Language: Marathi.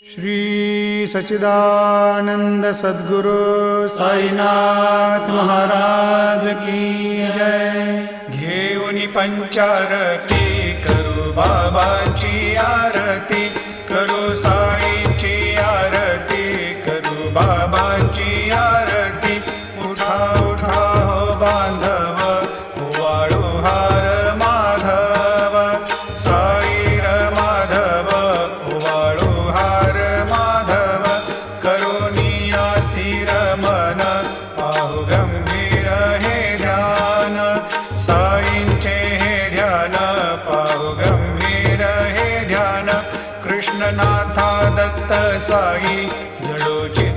श्री सच्चिदानंद सद्गुरु साईनाथ महाराज की जय। घेऊनी पंचारती करू बाबाची आरती, करू साईची आरती, करू बाबाची आरती। उठा उठा हो बांधव, वाळू हार माधव, साईर माधव, वाळू हार माधव। करुणिया स्थिर मन, पाहु गंभीर हे ध्यान, साईंचे हे ध्यान, पाहु गंभीर हे ध्यान। कृष्णनाथा दत्त साई जडोची